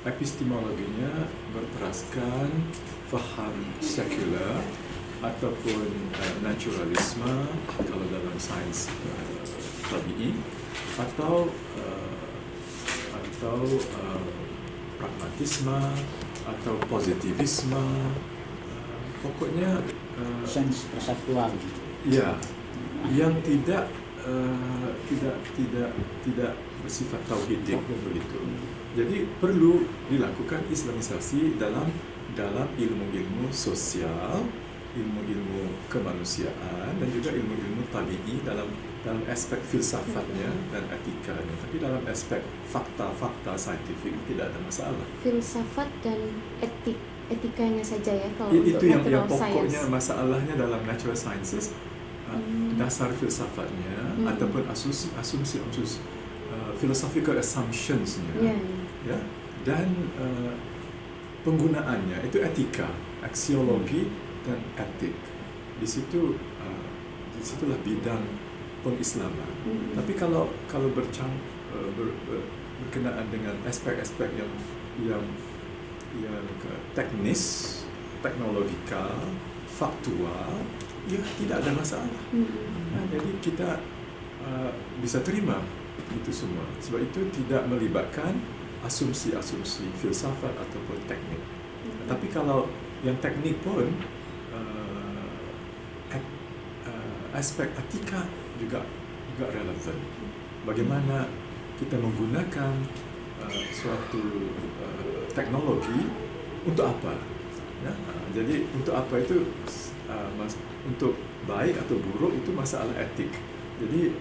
epistemologinya berteraskan faham sekular ataupun naturalisme kalau dalam sains tabi'i, atau pragmatisme atau positivisme, pokoknya sains persatuan. ya, yang tidak bersifat tauhidik begitu. Jadi perlu dilakukan islamisasi dalam ilmu-ilmu sosial, ilmu-ilmu kemanusiaan, dan juga ilmu-ilmu tabi'i dalam aspek filsafatnya dan etikanya. Tapi dalam aspek fakta-fakta saintifik tidak ada masalah. Filsafat dan etikanya saja ya kalau Itu untuk yang natural pokoknya science. Masalahnya dalam natural sciences, dasar filsafatnya ataupun asumsi philosophical assumptions-nya, ya, dan penggunaannya itu etika, aksiologi dan etik. Disitulah bidang pengislaman. Tapi kalau berkenaan dengan aspek-aspek yang teknis, teknologikal, faktual, ya tidak ada masalah. Jadi kita bisa terima itu semua. Sebab itu tidak melibatkan asumsi-asumsi filsafat ataupun teknik. Tapi kalau yang teknik pun aspek etika juga relevan. Bagaimana kita menggunakan suatu teknologi untuk apa? Ya? Jadi untuk apa itu untuk baik atau buruk itu masalah etik. Jadi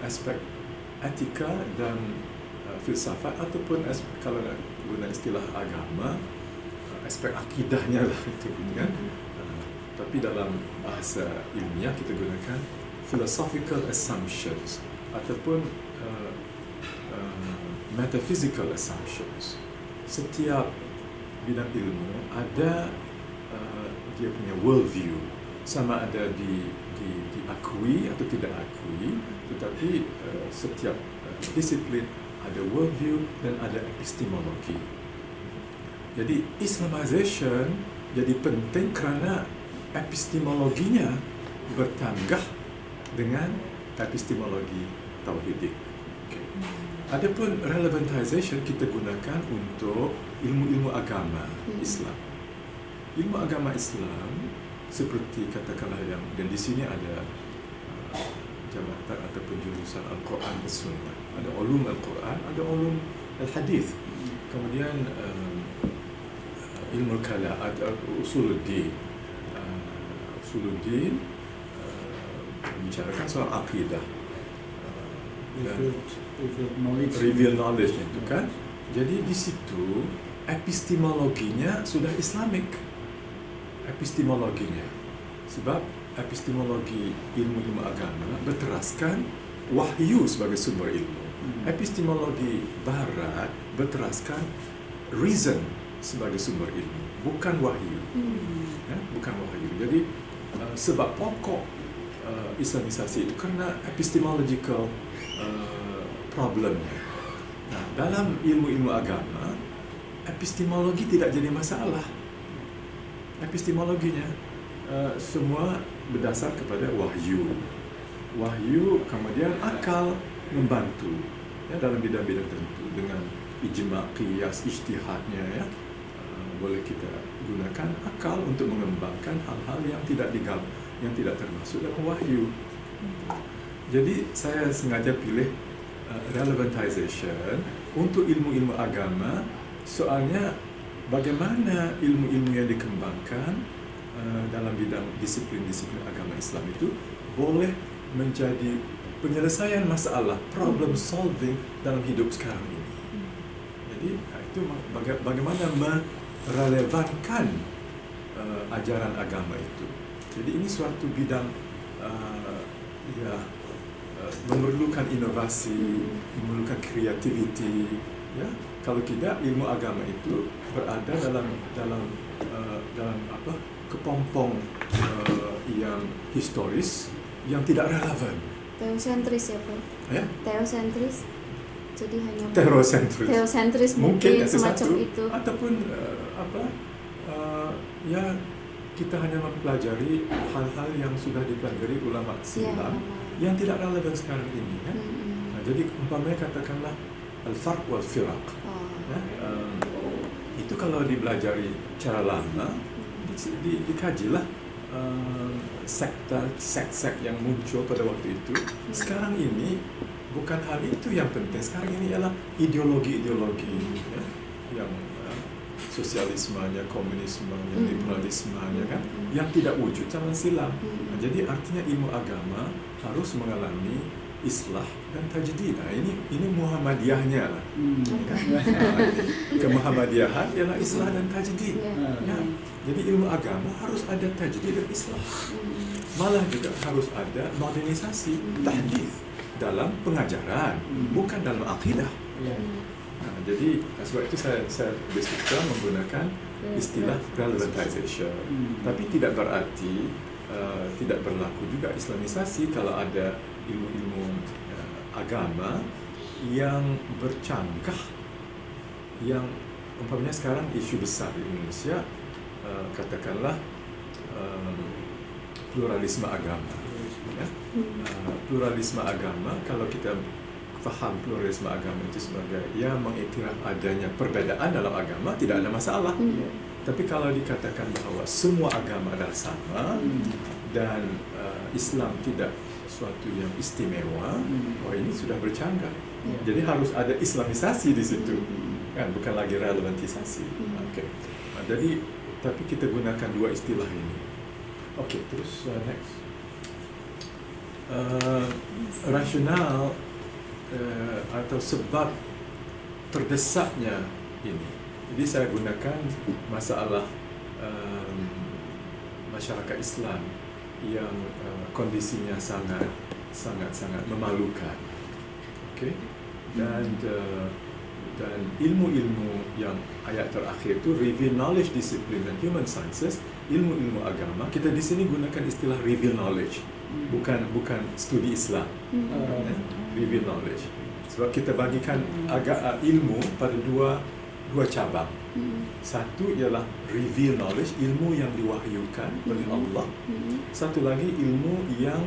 aspek etika dan filsafat ataupun kalau guna istilah agama, aspek akidahnya lah itu kan. Tapi dalam bahasa ilmiah kita gunakan philosophical assumptions ataupun metaphysical assumptions. Setiap bidang ilmu ada dia punya worldview, sama ada diakui atau tidak akui, tetapi setiap disiplin ada worldview dan ada epistemologi. Jadi Islamization jadi penting kerana epistemologinya bertanggah dengan epistemologi tauhidik. Okay. Adapun relevantization kita gunakan untuk ilmu-ilmu agama Islam. Ilmu agama Islam seperti katakanlah dan di sini ada jabatan ataupun jurusan Al-Quran dan Sunnah. Ada ulum Al-Quran, ada ulum Al-Hadith. Kemudian ilmu kalam, ada usuluddin. Usuluddin membicarakan soal akidah. Reveal knowledge itu kan. Jadi di situ epistemologinya sudah Islamik. Epistemologinya. Sebab epistemologi ilmu-ilmu agama berteraskan wahyu sebagai sumber ilmu. Epistemologi barat berteraskan reason sebagai sumber ilmu, bukan wahyu. Ya, bukan wahyu. Jadi sebab pokok Islamisasi itu kerana epistemological problemnya. Nah, dalam ilmu-ilmu agama, epistemologi tidak jadi masalah. Epistemologinya semua berdasar kepada wahyu. Wahyu kemudian akal membantu ya, dalam bidang-bidang tertentu dengan ijma', qiyas, ijtihadnya ya. Boleh kita gunakan akal untuk mengembangkan hal-hal yang tidak termasuk dalam wahyu. Jadi saya sengaja pilih relevantization untuk ilmu-ilmu agama, soalnya bagaimana ilmu-ilmu yang dikembangkan dalam bidang disiplin-disiplin agama Islam itu boleh menjadi penyelesaian masalah, problem solving dalam hidup sekarang ini. Jadi itu bagaimana merelevankan ajaran agama itu. Jadi ini suatu bidang memerlukan inovasi, memerlukan kreativiti. Ya, kalau tidak ilmu agama itu berada dalam kepompong yang historis yang tidak relevan. Teosentris ya Pak? Ya? Teosentris. Jadi hanya teosentris mungkin itu semacam satu, itu. ataupun ya kita hanya mempelajari hal-hal yang sudah dipelajari ulama silam yang tidak relevan sekarang ini kan. Nah, jadi umpamanya katakanlah al-farq wal firaq. Itu kalau dipelajari cara lama dikajilah sek yang muncul pada waktu itu. Sekarang ini bukan hal itu yang penting. Sekarang ini ialah ideologi-ideologi ya, yang sosialismenya, komunismenya, liberalismenya kan, yang tidak wujud zaman silam. Nah, jadi artinya ilmu agama harus mengalami islah dan tajdid. Nah, ini Muhammadiyahnya lah. Kan? Kemuhammadiyahan ialah islah dan tajdid. Ya. Jadi ilmu agama harus ada tajdid dan islah. Malah juga harus ada modernisasi, tahdits dalam pengajaran, bukan dalam akidah. Nah, jadi sebab itu saya lebih suka menggunakan istilah relevantization. Tapi tidak berarti tidak berlaku juga islamisasi kalau ada ilmu-ilmu agama yang bercanggah, yang umpamanya sekarang isu besar di Indonesia, katakanlah pluralisme agama. Ya? Pluralisme agama, kalau kita faham pluralisme agama itu sebagai ya mengiktiraf adanya perbedaan dalam agama, tidak ada masalah. Tapi kalau dikatakan bahwa semua agama adalah sama dan Islam tidak suatu yang istimewa, ini sudah bercanggah. Jadi harus ada islamisasi di situ, kan, bukan lagi relevantisasi. Okay. Jadi tapi kita gunakan dua istilah ini. Oke, terus next. Rasional atau sebab terdesaknya ini. Jadi saya gunakan masalah masyarakat Islam yang kondisinya sangat memalukan. Okay? Dan ilmu-ilmu yang ayat terakhir itu reveal knowledge, discipline and human sciences, ilmu-ilmu agama. Kita di sini gunakan istilah reveal knowledge, bukan studi Islam. Reveal knowledge. Sebab kita bagikan ilmu pada dua cabang. Satu ialah reveal knowledge, ilmu yang diwahyukan oleh Allah. Satu lagi ilmu yang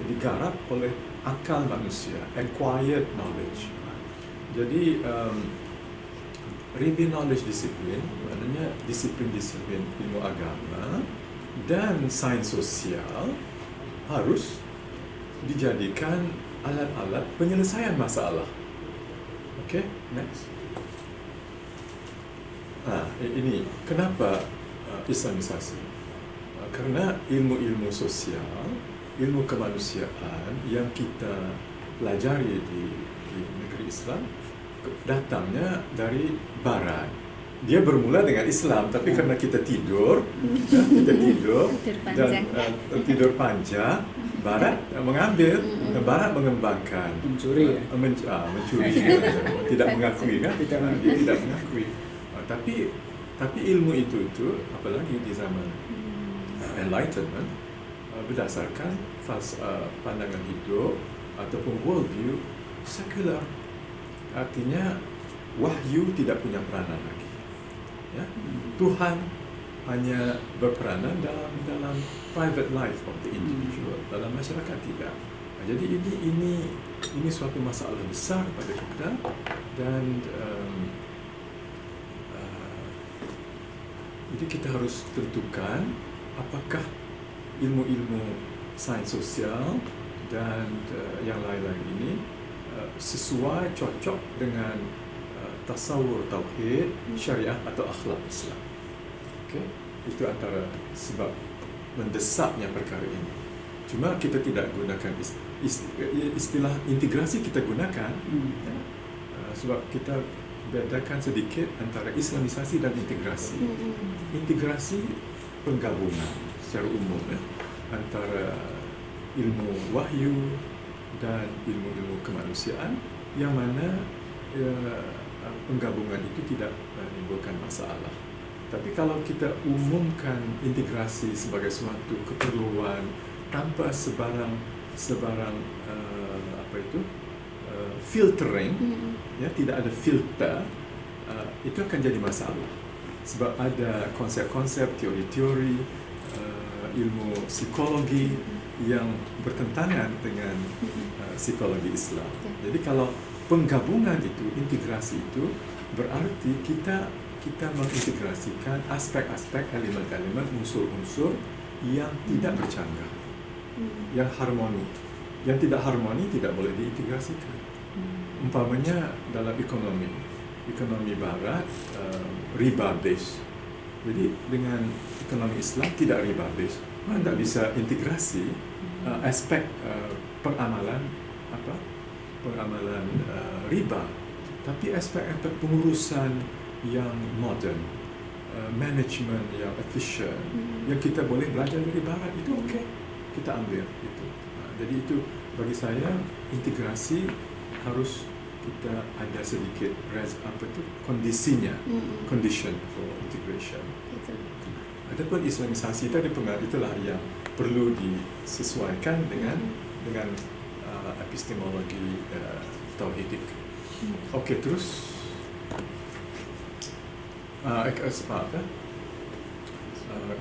digarap oleh akal manusia, acquired knowledge. Jadi reveal knowledge disiplin, maknanya disiplin-disiplin ilmu agama dan sains sosial harus dijadikan alat-alat penyelesaian masalah. Okay, next. Ini kenapa islamisasi? Karena ilmu-ilmu sosial, ilmu kemanusiaan yang kita pelajari di negeri Islam datangnya dari Barat. Dia bermula dengan Islam, tapi karena kita tidur dan tidur panjang, Barat mengambil, Barat mengembangkan, mencuri, tidak mengakui kan? Dia tidak mengakui. Tapi ilmu itu apalagi di zaman Enlightenment berdasarkan pandangan hidup ataupun worldview sekular. Artinya wahyu tidak punya peranan lagi. Ya? Tuhan hanya berperanan dalam private life of the individual, dalam masyarakat tidak. Jadi ini suatu masalah besar pada kita dan jadi kita harus tentukan apakah ilmu-ilmu sains sosial dan yang lain-lain ini sesuai, cocok dengan tasawur tauhid, syariah atau akhlak Islam. Okay? Itu antara sebab mendesaknya perkara ini. Cuma kita tidak gunakan istilah integrasi, kita gunakan ya, sebab kita bedakan sedikit antara islamisasi dan integrasi. Integrasi penggabungan secara umum ya, antara ilmu wahyu dan ilmu-ilmu kemanusiaan yang mana penggabungan itu tidak menimbulkan masalah. Tapi kalau kita umumkan integrasi sebagai suatu keperluan tanpa sebarang filtering, ya, tidak ada filter, itu akan jadi masalah. Sebab ada konsep-konsep, teori-teori, ilmu psikologi yang bertentangan dengan psikologi Islam. Jadi kalau penggabungan itu, integrasi itu, berarti kita mengintegrasikan aspek-aspek, elemen-elemen, unsur-unsur yang tidak bercanggah, yang harmoni. Yang tidak harmoni tidak boleh diintegrasikan. Umpamanya dalam ekonomi barat, riba base. Jadi dengan ekonomi Islam tidak riba base, mana tak bisa integrasi aspek pengamalan riba, tapi aspek pengurusan yang modern, manajemen yang efisien, yang kita boleh belajar dari barat, itu okey, kita ambil itu. Jadi itu bagi saya integrasi harus kita ada sedikit kondisinya, condition for integration. Adapun Islamisasi itu ada pengaruh, itulah yang perlu disesuaikan dengan epistemologi tauhidik. Okey, terus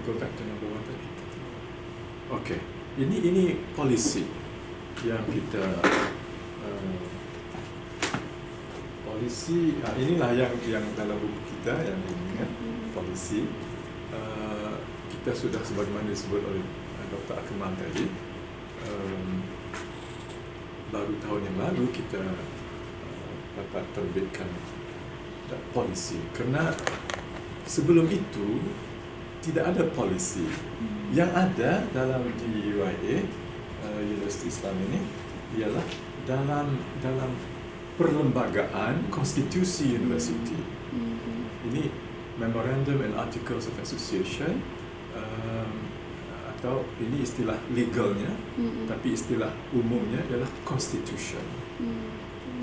go back to number one tadi. Okey, ini polisi yang kita polisi, inilah yang dalam buku kita yang ini kan, polisi. Kita sudah sebagaimana disebut oleh Dr. Akmal tadi, baru tahun yang lalu kita dapat terbitkan polisi, kerana sebelum itu tidak ada polisi. Yang ada dalam di UIA, Universiti Islam ini, ialah dalam perlembagaan konstitusi universiti. Ini Memorandum and Articles of Association, atau ini istilah legalnya, tapi istilah umumnya ialah constitution.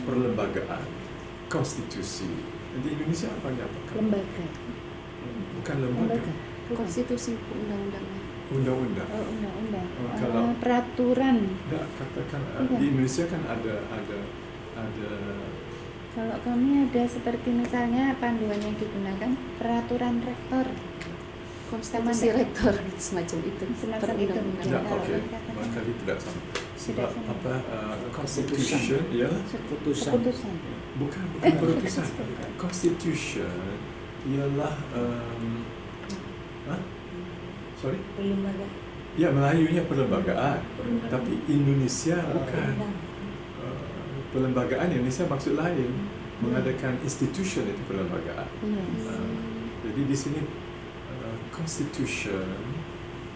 Perlembagaan, konstitusi. Di Indonesia panggil apa? Lembaga. Bukan lembaga. Konstitusi undang-undangnya. Undang-undang. Oh, undang-undang. Kalau peraturan. Tidak, katakan di Indonesia kan ada. Kalau kami ada seperti misalnya panduan yang digunakan peraturan rektor. Konstitusi rektor semacam itu. Semacam itu. Perundang-undang. Tidak, Kalau okey. katakan- Barangkali tidak sama. Sebab sama. apa? Constitution ialah Keputusan. bukan keputusan. Constitution ialah sorry? Perlembagaan. Ya, Melayunya perlembagaan. Tapi Indonesia bukan. Perlembagaan Indonesia maksud lain. Mengadakan institution itu perlembagaan. Jadi di sini constitution,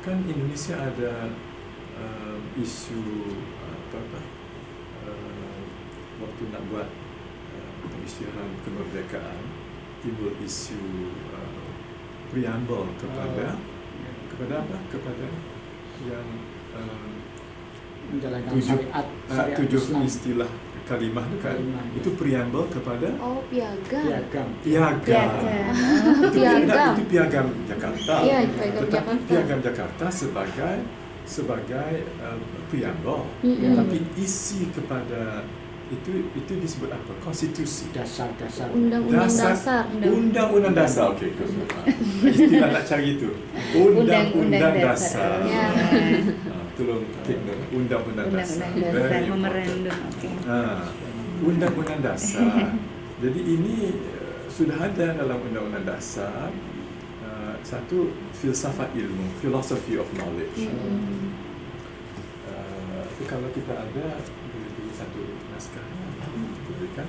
kan Indonesia ada isu waktu nak buat pengisytiharan kemerdekaan, timbul isu preamble kepada apa? Kepada yang Menjalankan tujuh Islam. istilah kalimah itu kan, itu preamble kepada Piagam. piagam. Piagam. Itu piagam Jakarta. Iya, piagam Tetapi Jakarta. piagam Jakarta sebagai preamble. Tapi isi kepada itu disebut apa? Konstitusi. Dasar-dasar. Undang-undang dasar. Undang-undang dasar. Okey. Istilah nak cari itu. Undang-undang dasar. Ya. Tolong take note. Undang-undang dasar. Very important. Memorandum. Okey. Undang-undang dasar. Jadi ini sudah ada dalam undang-undang dasar. Satu, filsafat ilmu, philosophy of knowledge. Itu kalau kita ada beri satu naskah diberikan,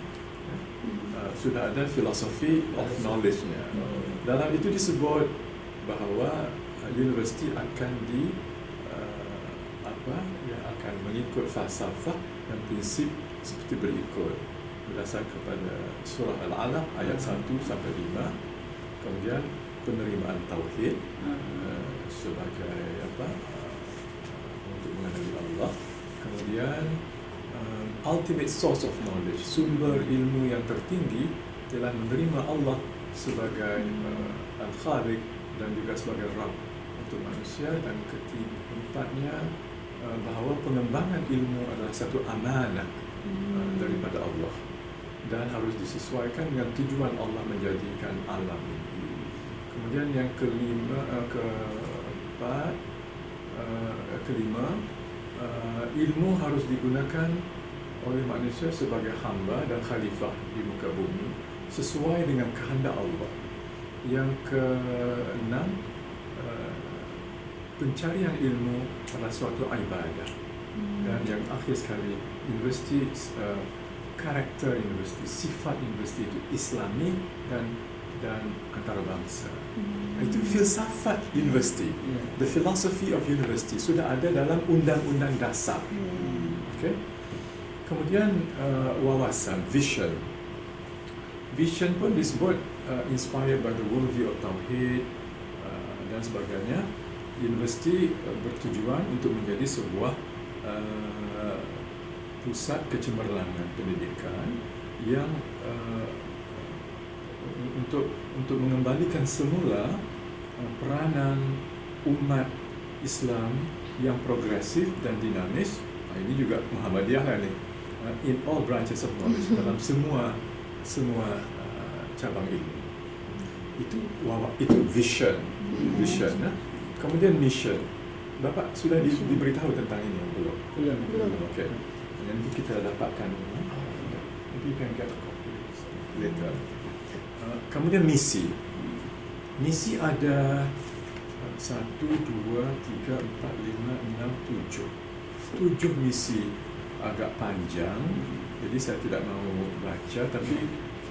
sudah ada philosophy of knowledge-nya. Dalam itu disebut bahawa universiti akan akan mengikut falsafah dan prinsip seperti berikut, berdasar kepada surah Al-Alaq ayat 1 sampai 5. Kemudian penerimaan tauhid sebagai untuk mengenali Allah. Kemudian ultimate source of knowledge, sumber ilmu yang tertinggi, ialah menerima Allah sebagai Al-Khaliq dan juga sebagai Rabb untuk manusia. Dan keempatnya, bahawa pengembangan ilmu adalah satu amanah daripada Allah, dan harus disesuaikan dengan tujuan Allah menjadikan alam ini. Kemudian yang kelima, ilmu harus digunakan oleh manusia sebagai hamba dan khalifah di muka bumi sesuai dengan kehendak Allah. Yang keenam, pencarian ilmu adalah suatu ibadah. Dan yang akhir sekali, universiti, karakter universiti, sifat universiti itu Islami dan antarabangsa. Itu filsafat universiti, the philosophy of university sudah ada dalam undang-undang dasar. Okay? Kemudian wawasan, vision pun disebut inspired by the worldview of Tauhid dan sebagainya. Universiti bertujuan untuk menjadi sebuah pusat kecemerlangan pendidikan yang untuk mengembalikan semula peranan umat Islam yang progresif dan dinamis. Ini juga Muhammadiyah lah ni, in all branches of knowledge, dalam semua cabang ilmu. Itu vision. Kemudian mission. Bapak sudah diberitahu tentang ini belum? Belum. Okey. Nanti kita dapatkan. Nanti you can get a copy later. Kemudian misi. Misi ada 1, 2, 3, 4, 5, 6, 7 misi agak panjang, jadi saya tidak mau baca, tapi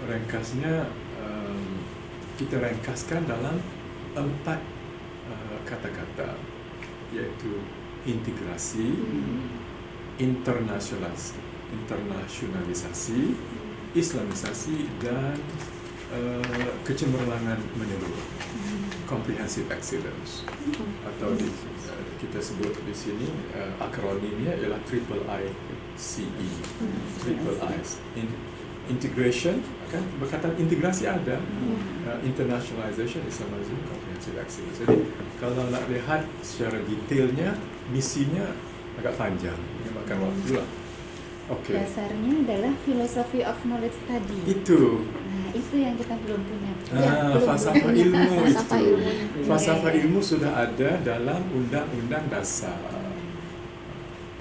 ringkasnya kita ringkaskan dalam 4 kata-kata, iaitu integrasi, internasionalisasi, islamisasi, dan kecemerlangan menyeluruh, comprehensive excellence, atau kita sebut di sini akronimnya ialah triple ICE, triple I's. Integration, kan berkaitan integrasi ada, internationalization, Islamization, comprehensive excellence. Jadi kalau nak lihat secara detailnya, misinya agak panjang, memakan waktu lah. Okay. Dasarnya adalah philosophy of knowledge tadi. Itu yang kita belum punya. Falsafah ilmu itu. Falsafah ilmu sudah ada dalam undang-undang dasar.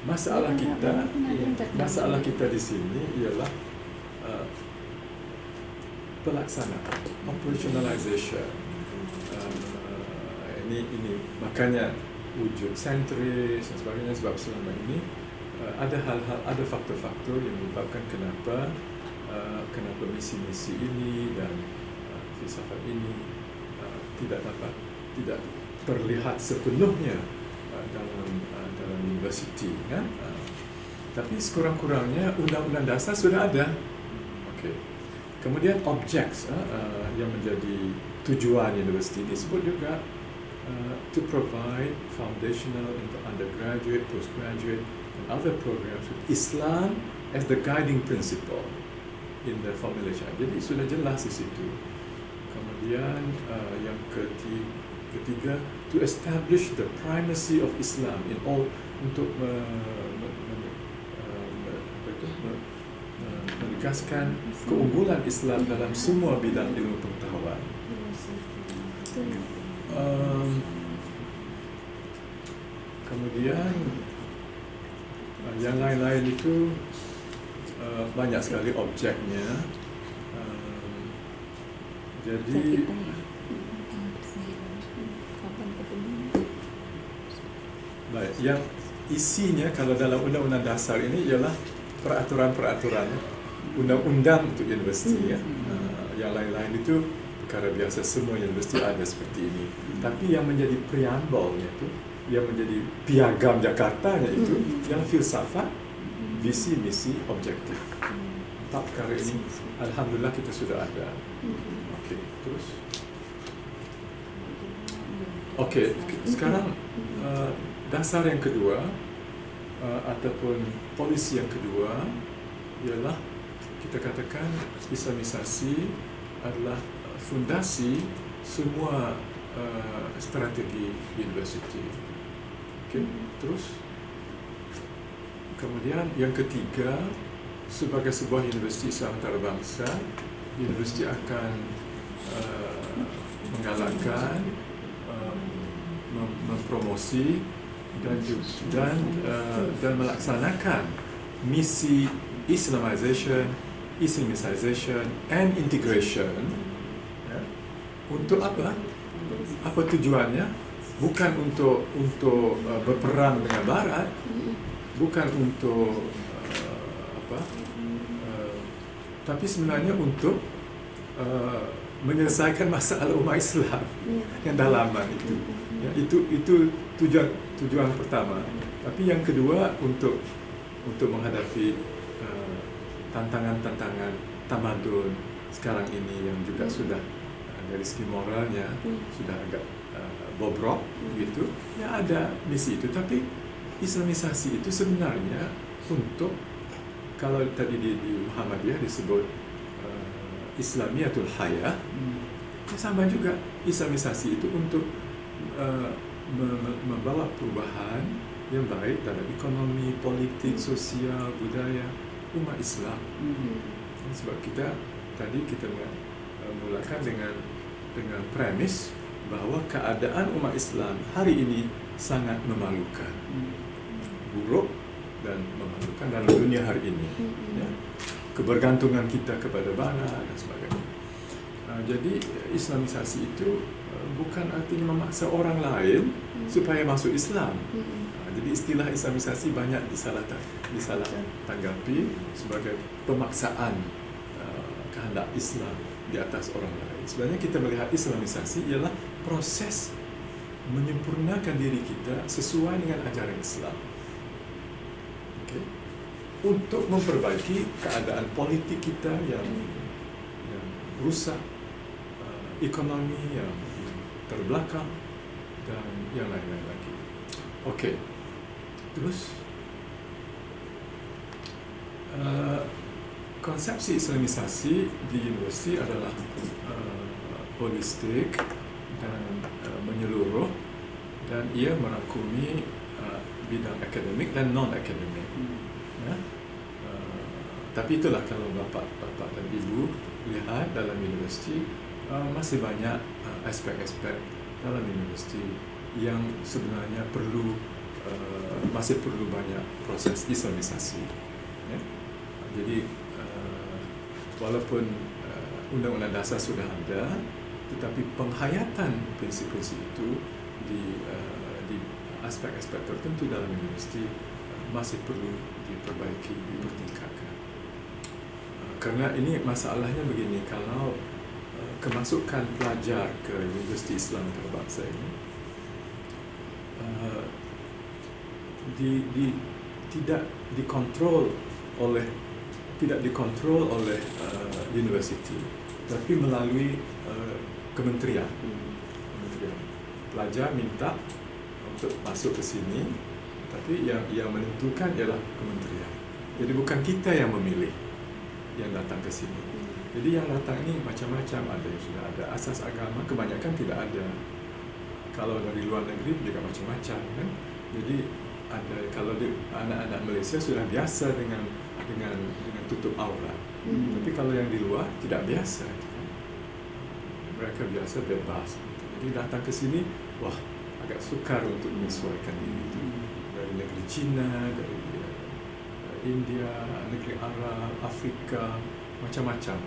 Masalah kita di sini ialah pelaksanaan, operationalization. Ini makanya wujud sentris dan sebagainya, sebab selama ini ada hal-hal, ada faktor-faktor yang menyebabkan kenapa misi-misi ini dan filsafat ini tidak terlihat sepenuhnya dalam universiti, kan? Tapi sekurang-kurangnya undang-undang dasar sudah ada. Okay. Kemudian objeks yang menjadi tujuan universiti disebut juga to provide foundational, undergraduate, postgraduate and other programs with Islam as the guiding principle in the formulation. Jadi sudah jelas di situ. Kemudian yang ketiga, to establish the primacy of Islam in all, untuk menegaskan keunggulan Islam dalam semua bidang ilmu pengetahuan. Kemudian yang lain-lain itu banyak sekali objeknya. Jadi baik, yang isinya kalau dalam undang-undang dasar ini ialah peraturan-peraturan undang-undang untuk universiti, ya. Yang lain-lain itu perkara biasa, semua universiti ada seperti ini. Tapi yang menjadi preambulnya itu, yang menjadi piagam Jakartanya itu, yang filsafat, visi, misi, objektif. Tak perkara ini, alhamdulillah kita sudah ada. Okey, terus. Okey, sekarang dasar yang kedua ataupun polisi yang kedua ialah kita katakan Islamisasi adalah fondasi semua strategi universiti. Okey, terus kemudian yang ketiga, sebagai sebuah universiti Islam antarabangsa, universiti akan menggalakkan, mempromosi dan melaksanakan misi Islamization, Islamicization, and integration. Ya. Untuk apa? Apa tujuannya? Bukan untuk berperang dengan Barat, bukan untuk tapi sebenarnya untuk menyelesaikan masalah umat Islam yang dalaman itu. Ya, itu tujuan pertama. Tapi yang kedua untuk menghadapi tantangan-tantangan tamadun sekarang ini yang juga sudah dari segi moralnya sudah agak bobrok gitu. Ya ada misi itu, tapi Islamisasi itu sebenarnya untuk, kalau tadi di Muhammadiyah disebut Islamiyatul Hayah, sama juga Islamisasi itu untuk membawa perubahan yang baik dalam ekonomi, politik, sosial, budaya umat Islam. Sebab kita mulakan dengan premis bahawa keadaan umat Islam hari ini sangat memalukan, buruk dan memalukan dalam dunia hari ini. Ya. Kebergantungan kita kepada Barat dan sebagainya. Jadi Islamisasi itu bukan artinya memaksa orang lain supaya masuk Islam. Jadi istilah Islamisasi banyak disalah tanggapi sebagai pemaksaan kehendak Islam di atas orang lain. Sebenarnya kita melihat Islamisasi ialah proses menyempurnakan diri kita sesuai dengan ajaran Islam. Okay. Untuk memperbaiki keadaan politik kita yang rusak, ekonomi yang terbelakang, dan yang lain-lain lagi. Okey. Terus konsepsi Islamisasi di universiti adalah holistik dan menyeluruh, dan ia merangkumi bidang akademik dan non-akademik. Ya? Tapi itulah, kalau bapak dan ibu lihat dalam universiti masih banyak aspek-aspek dalam universiti yang sebenarnya masih perlu banyak proses Islamisasi. Ya? Jadi walaupun undang-undang dasar sudah ada, tetapi penghayatan prinsip-prinsip itu di aspek-aspek tertentu dalam universiti masih perlu diperbaiki, dipertingkatkan. Karena ini masalahnya begini, kalau kemasukan pelajar ke Universiti Islam Antarabangsa ini tidak dikontrol oleh universiti, tapi melalui kementerian. Pelajar minta untuk masuk ke sini, tapi yang menentukan ialah kementerian. Jadi bukan kita yang memilih yang datang ke sini. Jadi yang datang ini macam-macam, ada yang sudah ada asas agama, kebanyakan tidak ada. Kalau dari luar negeri juga macam-macam, kan? Jadi ada, kalau anak-anak Malaysia sudah biasa dengan tutup aurat. Tapi kalau yang di luar tidak biasa, kan? Mereka biasa bebas. Jadi datang ke sini, wah, agak sukar untuk menyesuaikan diri. Dari negeri Cina, dari India, negeri Arab, Afrika, macam-macam.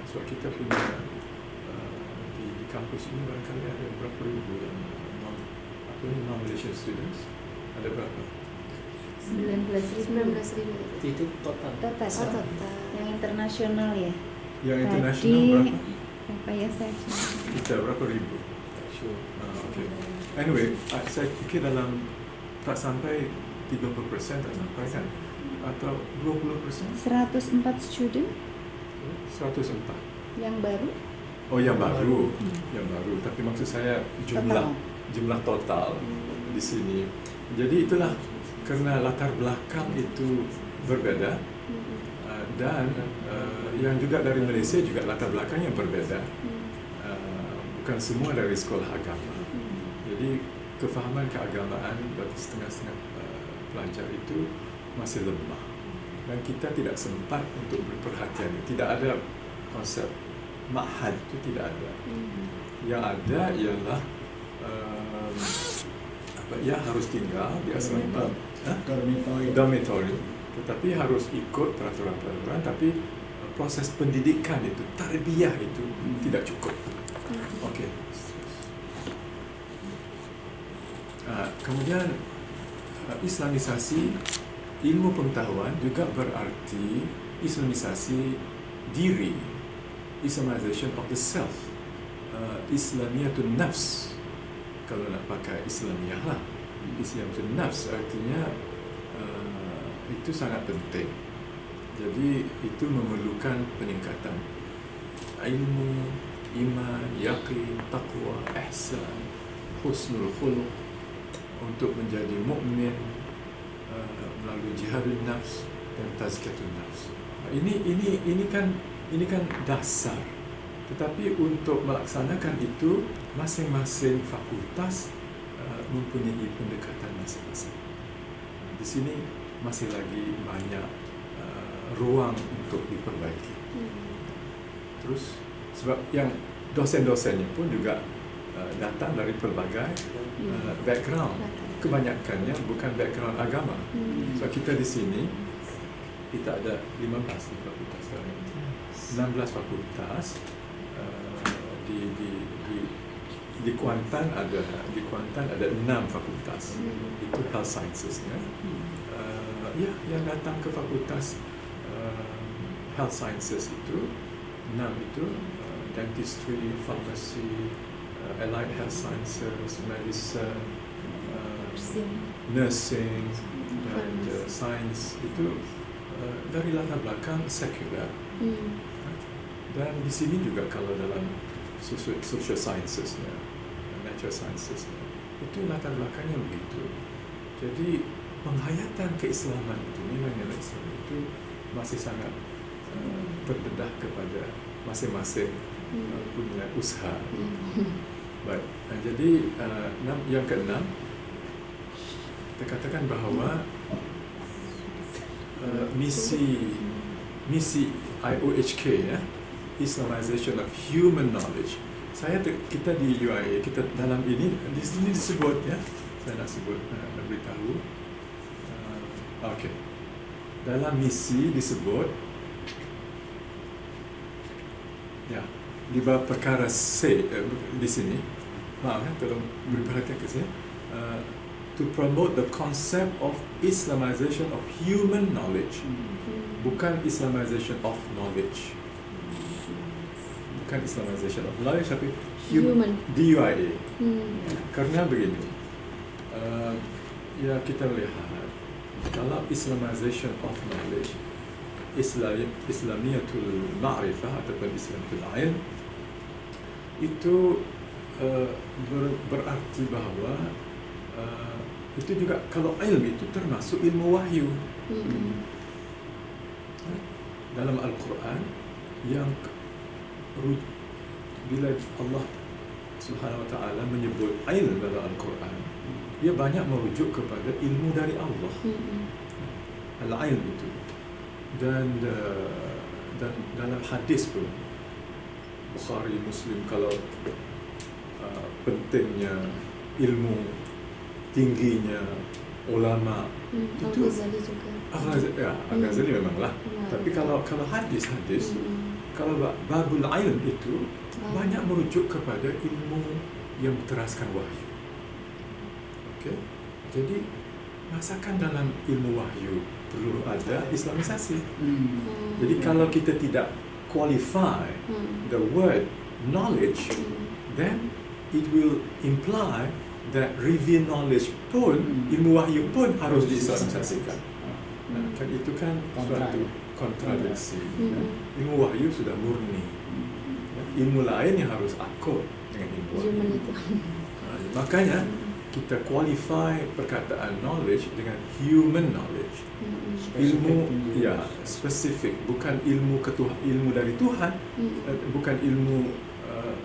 Sebab kita punya di kampus ini barangkali ada berapa ribu yang non-Malaysian students. Ada berapa? 19.000. Itu Total. total. Yang internasional ya. Yang internasional berapa? Apa ya saya? Kita berapa ribu? Okay. Anyway, saya fikir dalam tak sampai 30% tak sampai, kan? Atau 20%? 104 student 104. yang baru. Oh, yang baru. Yang baru. Tapi maksud saya jumlah total di sini. Jadi itulah, karena latar belakang itu berbeda, dan yang juga dari Malaysia juga latar belakangnya berbeda. Bukan semua dari sekolah agama. Jadi kefahaman keagamaan bagi setengah-setengah pelajar itu masih lemah. dan kita tidak sempat untuk berperhatian. Tidak ada konsep ma'had, itu tidak ada. Yang ada ialah ya harus tinggal di asrama, dormitory, tetapi harus ikut peraturan-peraturan, tapi proses pendidikan itu, tarbiyah itu tidak cukup. Okey. Kemudian Islamisasi ilmu pengetahuan juga berarti Islamisasi diri, Islamization of the self, Islamiyatun nafs. Kalau nak pakai Islamiah lah, Islamiyatun nafs artinya itu sangat penting. Jadi itu memerlukan peningkatan ilmu, iman, yaqin, taqwa, ihsan, husnul khuluq untuk menjadi mukmin melalui jihadun nafs dan tazkiyatun nafs. Ini kan dasar. Tetapi untuk melaksanakan itu masing-masing fakultas mempunyai pendekatan masing-masing. Di sini masih lagi banyak ruang untuk diperbaiki. Terus sebab yang dosen-dosennya pun juga datang dari pelbagai background. Kebanyakannya bukan background agama. So kita di sini kita ada 15 fakultas sekarang. 16 fakultas di Kuantan ada 6 fakultas. Itu health sciences-nya. Yang datang ke fakultas health sciences itu 6 itu dentistry, pharmacy, allied health sciences, medicine, nursing dan science itu dari latar belakang sekular. Dan di sini juga kalau dalam social sciences, natural sciences, itu latar belakangnya begitu. Jadi penghayatan keislaman itu, nilai-nilai Islam itu masih sangat terdedah kepada masing-masing punya usaha. Baik, jadi yang keenam, kita katakan bahawa misi IOHK, Islamization of Human Knowledge. Kita di UIA, kita dalam ini di sini disebut, saya nak sebut, nak beritahu. Okey. Dalam misi disebut di bawah perkara C di sini. Maaf tolong beri perhatian ke saya. To promote the concept of Islamization of human knowledge. Bukan Islamization of knowledge. Bukan Islamization of knowledge, tapi human. DUIA. Karena begini, kita lihat kalau Islamization of knowledge, Islamiyatul ma'rifah ataupun Islamiyatul ilm, itu berarti bahawa itu juga kalau ilmu itu termasuk ilmu wahyu. Dalam Al-Quran yang bila Allah Subhanahu wa ta'ala menyebut ilmu dalam Al-Quran, dia banyak merujuk kepada ilmu dari Allah. Al-ilm itu. Dan dalam hadis pun Bukhari, Muslim, kalau pentingnya ilmu, tingginya ulama, itu Al-Ghazali memanglah. Tapi kalau hadis kalau babul ilm itu banyak merujuk kepada ilmu yang berteraskan wahyu. Okey. Jadi masakan dalam ilmu wahyu perlu ada Islamisasi. Jadi kalau kita tidak qualify the word knowledge, then it will imply that revealed knowledge pun, ilmu wahyu pun harus diislamisasikan. Kan itu kan suatu kontradiksi. Ilmu wahyu sudah murni. Ilmu lain yang harus akut dengan ilmu wahyu. Makanya kita qualify perkataan knowledge dengan human knowledge. Ilmu spesifik, bukan ilmu ilmu dari Tuhan, bukan ilmu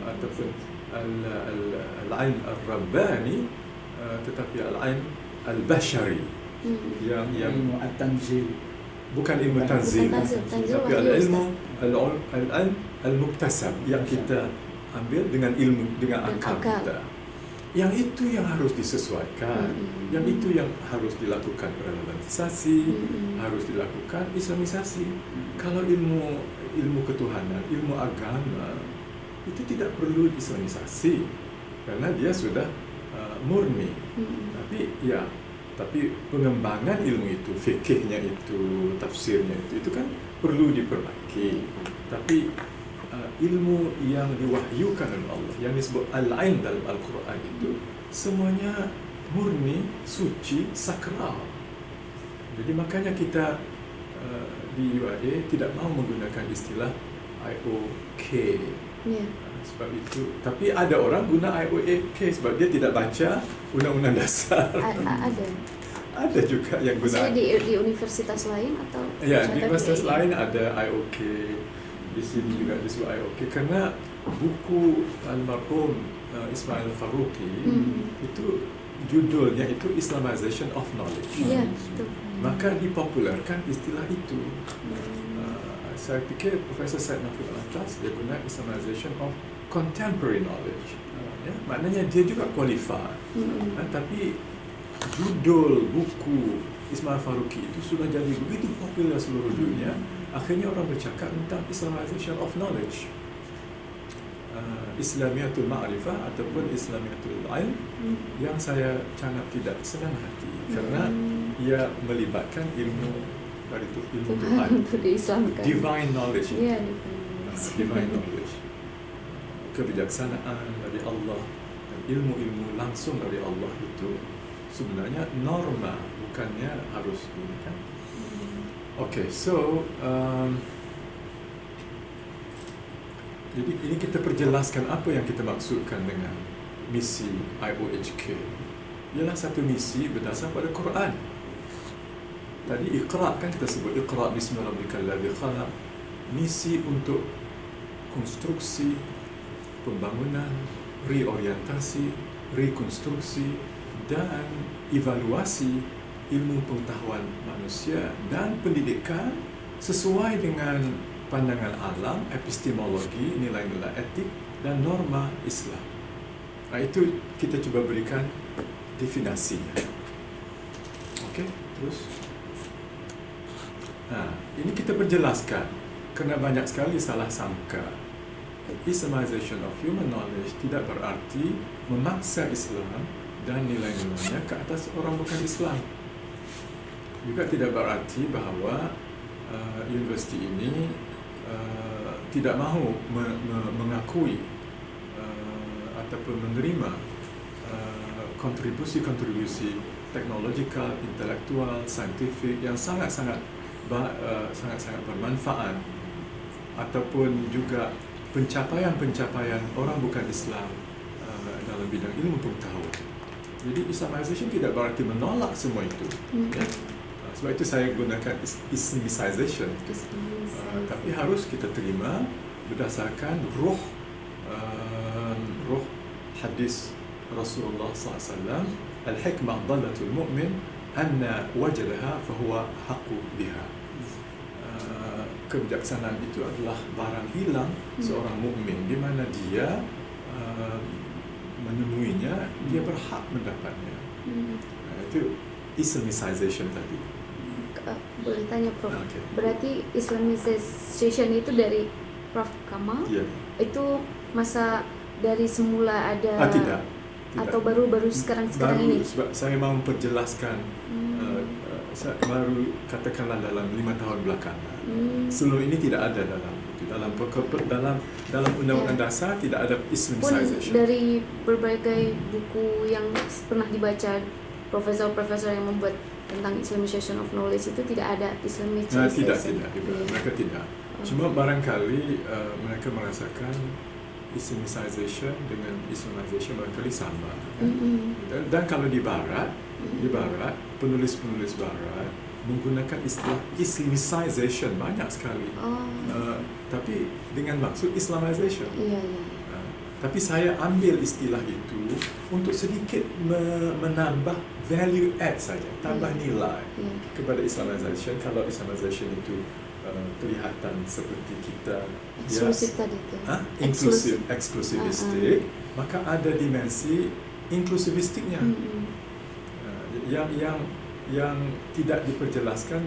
ataupun al-ilm al-rabbani, tetapi al-ilm al-bashari, yang ilmu at-tanzil, bukan ilmu tanzil, Bukan tanzil tapi wahyu, al-ilmu al-muktasab yang kita ambil dengan ilmu, dengan akal kita. Yang itu yang harus disesuaikan, yang itu yang harus dilakukan relevantisasi, harus dilakukan islamisasi. Kalau ilmu ketuhanan, ilmu agama itu tidak perlu islamisasi karena dia sudah murni. Tapi pengembangan ilmu itu, fikihnya itu, tafsirnya itu kan perlu diperbaiki. Tapi ilmu yang diwahyukan oleh Allah, yang disebut al-ilm dalam Al-Quran itu, semuanya murni, suci, sakral. Jadi makanya kita di UAE tidak mau menggunakan istilah IOK. Sebab itu, tapi ada orang guna IOK sebab dia tidak baca Undang-Undang Dasar. Ada juga yang guna. Di universitas lain atau? Ya, di universitas lain ada IOK. Di sini juga disebut IOK karena buku almarhum Ismail Faruqi itu judulnya itu Islamization of Knowledge. Ya, maka dipopulerkan istilah itu. Saya pikir Profesor Said Nafil Al-Atlas dia guna Islamization of Contemporary Knowledge. Maknanya dia juga qualified. Tapi judul buku Ismail Faruqi itu sudah jadi begitu popular seluruh dunia. Akhirnya orang bercakap tentang Islamization of Knowledge, Islamiyatul Ma'rifah ataupun Islamiyatul Ilm, yang saya sangat tidak senang hati karena ia melibatkan ilmu dari ilmu Tuhan, divine knowledge, divine knowledge, kebijaksanaan dari Allah dan ilmu-ilmu langsung dari Allah itu sebenarnya norma, bukannya harus ini kan. Okay, so jadi ini kita perjelaskan apa yang kita maksudkan dengan misi IOHK. Ialah satu misi berdasar pada Quran. Tadi Iqra kan kita sebut Iqra bismi rabbikal ladzi khalaq. Misi untuk konstruksi, pembangunan, reorientasi, rekonstruksi dan evaluasi ilmu pengetahuan manusia dan pendidikan sesuai dengan pandangan alam, epistemologi, nilai-nilai etik dan norma Islam. Itu kita cuba berikan definisinya. Okey, terus. Ini kita perjelaskan kerana banyak sekali salah sangka. Islamization of human knowledge tidak berarti memaksa Islam dan nilai-nilainya ke atas orang bukan Islam. Juga tidak berarti bahawa universiti ini tidak mahu mengakui ataupun menerima kontribusi-kontribusi teknologikal, intelektual, saintifik yang sangat-sangat bermanfaat ataupun juga pencapaian-pencapaian orang bukan Islam dalam bidang ilmu pengetahuan. Jadi Islamization tidak berarti menolak semua itu. Sebab itu saya gunakan Islamization. Tapi harus kita terima berdasarkan ruh hadis Rasulullah SAW, al-hikmah dallatul mu'min anna wajadaha fahuwa haqqu biha. Kebijaksanaan itu adalah barang hilang seorang mukmin, di mana dia menemuinya, dia berhak mendapatnya. Itu Islamization tadi. Boleh tanya Prof, berarti Islamization itu dari Prof Kamal? Itu masa dari semula ada? Tidak. Atau baru sekarang ini? Sebab saya mahu memperjelaskan, baru katakanlah dalam 5 tahun belakangan. Sebelum ini tidak ada dalam undang-undang dasar tidak ada Islamization. Pun dari berbagai buku yang pernah dibaca profesor-profesor yang membuat tentang Islamization of Knowledge itu tidak ada Islamization. Tidak. Mereka tidak. Cuma barangkali mereka merasakan Islamization dengan Islamization barangkali sama. Dan kalau di Barat, penulis-penulis Barat menggunakan istilah Islamization banyak sekali. Tapi dengan maksud Islamization. Tapi saya ambil istilah itu untuk sedikit menambah value add saja, tambah nilai kepada Islamization. Kalau Islamization itu kelihatan seperti kita eksklusif tadi itu. Eksklusivistik, maka ada dimensi inklusivistiknya yang tidak diperjelaskan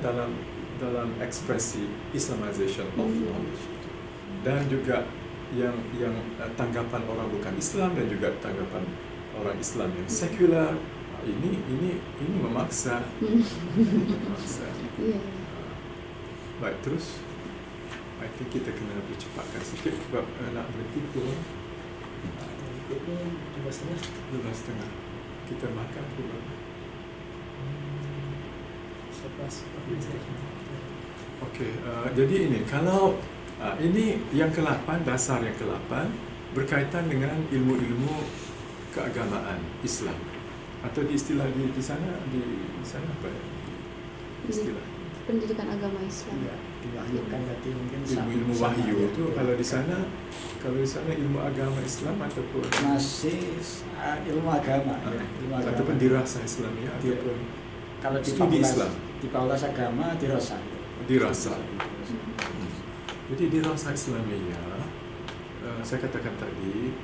dalam ekspresi Islamization of knowledge itu. Dan juga yang tanggapan orang bukan Islam dan juga tanggapan orang Islam yang sekular, ini memaksa. Baik, terus I think kita kena percepatkan sikit sebab nak berhenti pun 12.30 kita makan pun Okey, jadi ini kalau ini yang ke-8, dasar yang ke-8 berkaitan dengan ilmu-ilmu keagamaan Islam, atau di istilah di sana apa ya? Istilah pendidikan agama Islam. Ya, diwahyukan berarti mungkin ilmu wahyu itu kalau di sana ilmu agama Islam ataupun masih ilmu agama, ya, ilmu agama. Ataupun dirasah Islamiyah ataupun kalau di studi Islam. Di fakultas agama dirasah. Dirasah. Jadi dirasah Islamiyah, saya katakan tadi,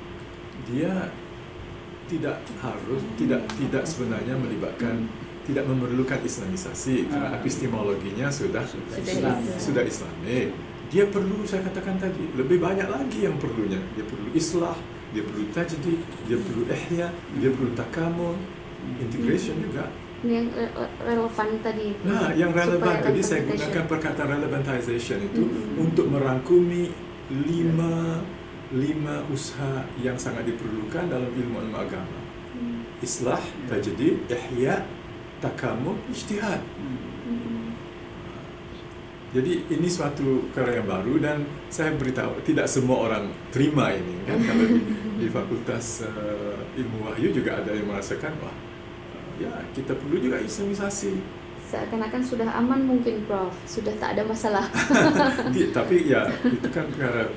dia tidak sebenarnya melibatkan, tidak memerlukan Islamisasi karena epistemologinya sudah Islamik. Dia perlu, saya katakan tadi, lebih banyak lagi yang perlunya. Dia perlu islah, dia perlu tajdid, dia perlu ihya, dia perlu takamun, integration juga. Yang relevan tadi. Nah, yang relevan tadi saya gunakan perkataan relevantization itu untuk merangkumi lima usaha yang sangat diperlukan dalam ilmu agama. Islah, tajdid, ihya, takamun, ijtihad. Jadi ini suatu perkara yang baru dan saya beritahu tidak semua orang terima ini kan. Kalau di Fakultas Ilmu Wahyu juga ada yang merasakan ya kita perlu juga Islamisasi. Seakan-akan sudah aman mungkin Prof, sudah tak ada masalah. Tapi ya itu kan perkara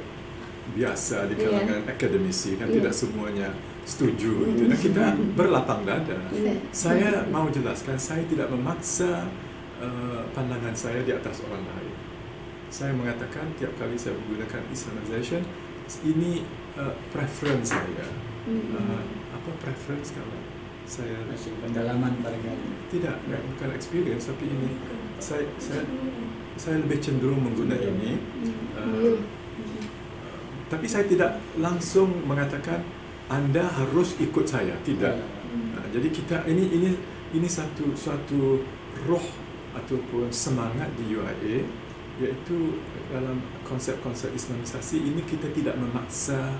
biasa di kalangan akademisi kan, tidak semuanya setuju gitu. Dan kita berlapang dada. Saya mau jelaskan, saya tidak memaksa pandangan saya di atas orang lain. Saya mengatakan tiap kali saya menggunakan Islamization, ini preference saya. Apa preference kalau saya masih pendalaman barangkali. Tidak, bukan experience, tapi ini saya lebih cenderung menggunakan ini. Tapi saya tidak langsung mengatakan Anda harus ikut saya, tidak. Jadi kita ini satu roh ataupun semangat di UIA, iaitu dalam konsep-konsep Islamisasi ini kita tidak memaksa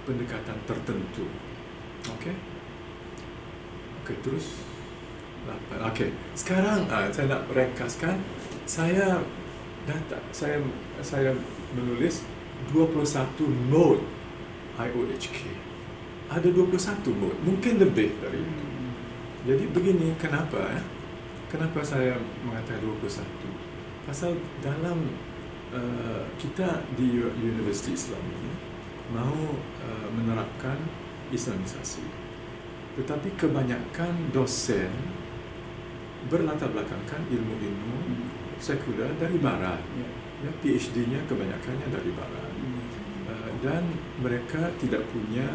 pendekatan tertentu. Okey, terus 8. Okey, sekarang saya nak ringkaskan. Saya menulis 21 mode IOHK. Ada 21 mode, mungkin lebih dari itu. Jadi begini, kenapa saya mengatakan 21? Pasal dalam kita di Universiti Islam ini mahu menerapkan Islamisasi, tetapi kebanyakan dosen berlatar belakangkan ilmu-ilmu sekular dari Barat. Ya, PhD-nya kebanyakannya dari Barat, dan mereka tidak punya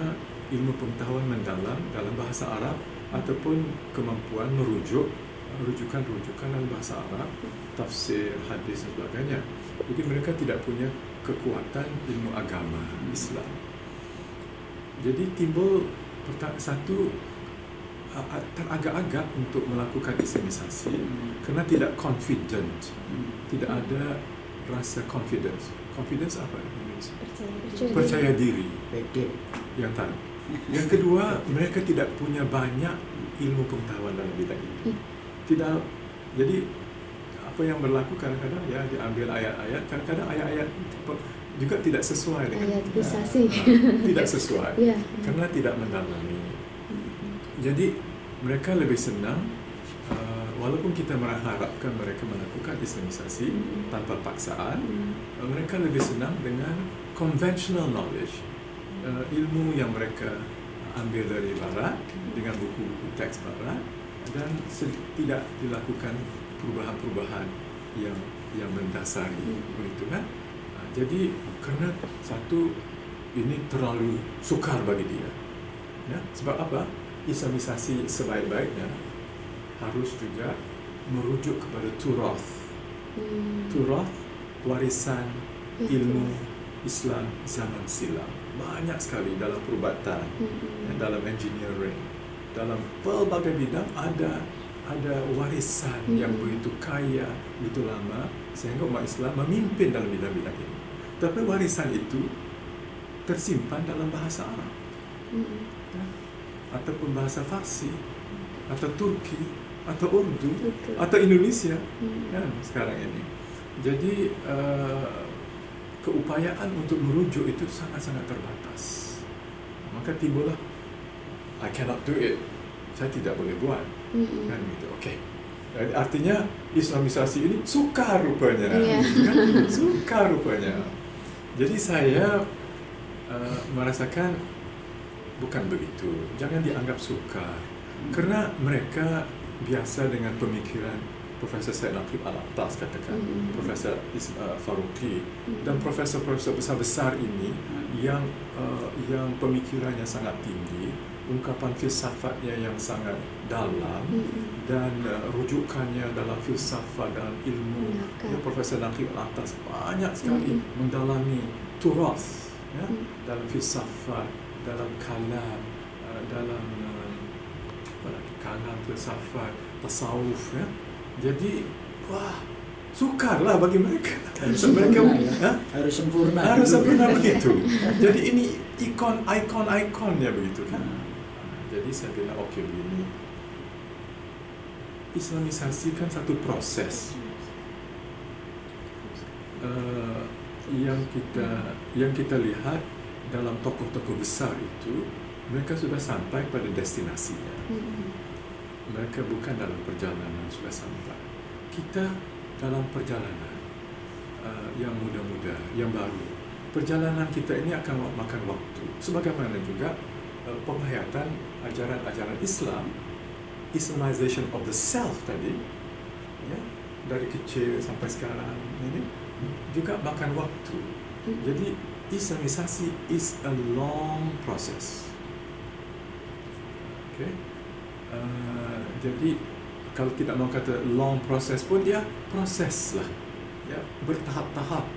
ilmu pengetahuan mendalam dalam bahasa Arab ataupun kemampuan rujukan dalam bahasa Arab, tafsir, hadis dan sebagainya. Jadi mereka tidak punya kekuatan ilmu agama Islam. Jadi timbul satu teragak-agak untuk melakukan Islamisasi kerana tidak confident, tidak ada rasa confidence. Confidence apa in Indonesia? Percaya diri. Yang tadi. Yang kedua, mereka tidak punya banyak ilmu pengetahuan dalam bidang ini. Tidak. Jadi apa yang berlaku kadang-kadang ya diambil ayat-ayat, kadang-kadang ayat-ayat juga tidak sesuai dengan tidak sesuai kerana tidak mendalami. Jadi mereka lebih senang walaupun kita mengharapkan mereka melakukan Islamisasi tanpa paksaan, mereka lebih senang dengan conventional knowledge, ilmu yang mereka ambil dari Barat dengan buku-buku teks Barat, dan tidak dilakukan perubahan-perubahan yang mendasari, begitu kan? Jadi kerana satu, ini terlalu sukar bagi dia, ya. Sebab apa? Islamisasi sebaik-baiknya harus juga merujuk kepada turath. Turath, warisan ilmu Islam zaman silam. Banyak sekali dalam perubatan, dalam engineering, dalam pelbagai bidang ada warisan yang begitu kaya, begitu lama, sehingga umat Islam memimpin dalam bidang-bidang ini. Tapi warisan itu tersimpan dalam bahasa Arab, ya, ataupun bahasa Farsi, atau Turki, atau Urdu, atau Indonesia, kan, sekarang ini. Jadi keupayaan untuk merujuk itu sangat-sangat terbatas. Maka timbullah, I cannot do it, saya tidak boleh buat, kan gitu. Okey. Artinya Islamisasi ini sukar rupanya, kan? Sukar rupanya. Jadi saya merasakan bukan begitu. Jangan dianggap sukar, kerana mereka biasa dengan pemikiran Profesor Syed Naqib Al-Attas, katakan Profesor Faruqi, dan profesor-profesor besar-besar ini yang pemikirannya sangat tinggi, ungkapan filsafatnya yang sangat dalam, dan rujukannya dalam filsafat, dalam ilmu. Ya, Profesor Naqib Al-Attas banyak sekali mendalami turath, ya, dalam filsafat, dalam kalam, dalam kalam, filsafat, tasawuf, ya. Jadi, wah, sukarlah bagi mereka. Mereka harus sempurna. Harus sempurna begitu. Jadi ini ikon-ikonnya begitu kan. Jadi saya bilang, okey, begini. Islamisasi kan satu proses yang kita lihat dalam tokoh-tokoh besar itu, mereka sudah sampai pada destinasinya. Mereka bukan dalam perjalanan sudah sampai. Kita dalam perjalanan yang muda-muda, yang baru. Perjalanan kita ini akan makan waktu. Sebagaimana juga penghayatan ajaran-ajaran Islam, Islamization of the self tadi, ya, dari kecil sampai sekarang ini juga makan waktu. Jadi Islamisasi is a long process. Okay. Jadi kalau tidak mau kata long process pun, dia proses lah, ya, bertahap-tahap,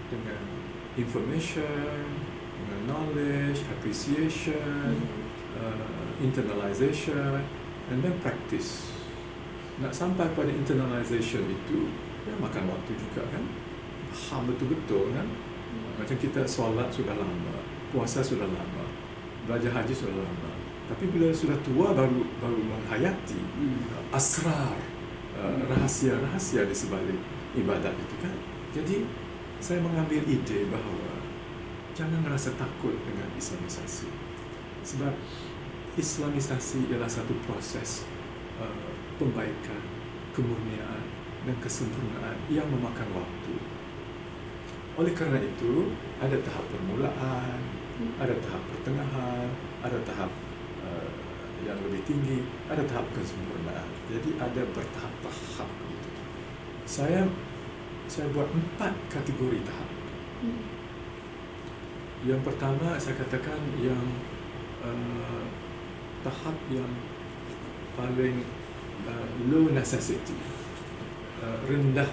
dengan information, dengan knowledge, appreciation, internalization, and then practice. Nak sampai pada internalization itu, ya, makan waktu juga kan, faham betul-betul kan. Macam kita solat sudah lama, puasa sudah lama, belajar haji sudah lama, tapi bila sudah tua baru menghayati asrar, rahsia-rahsia di sebalik ibadat itu kan. Jadi saya mengambil ide bahawa jangan merasa takut dengan Islamisasi, sebab Islamisasi ialah satu proses pembaikan, kemurnian dan kesempurnaan yang memakan waktu. Oleh kerana itu, ada tahap permulaan, ada tahap pertengahan, ada tahap yang lebih tinggi, ada tahap kesempurnaan. Jadi ada bertahap-tahap gitu. Saya buat 4 kategori tahap. Yang pertama saya katakan yang tahap yang paling low necessity, rendah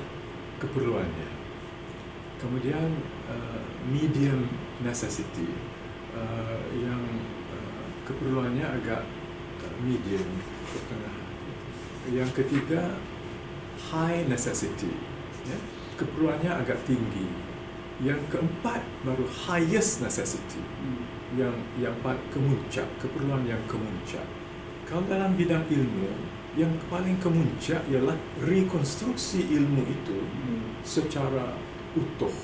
keperluannya. Kemudian medium necessity, yang keperluannya agak medium, pertengahan. Yang ketiga high necessity, ya, keperluannya agak tinggi. Yang keempat baru highest necessity, yang kemuncak, keperluan yang kemuncak. Kalau dalam bidang ilmu, yang paling kemuncak ialah rekonstruksi ilmu itu secara utuh.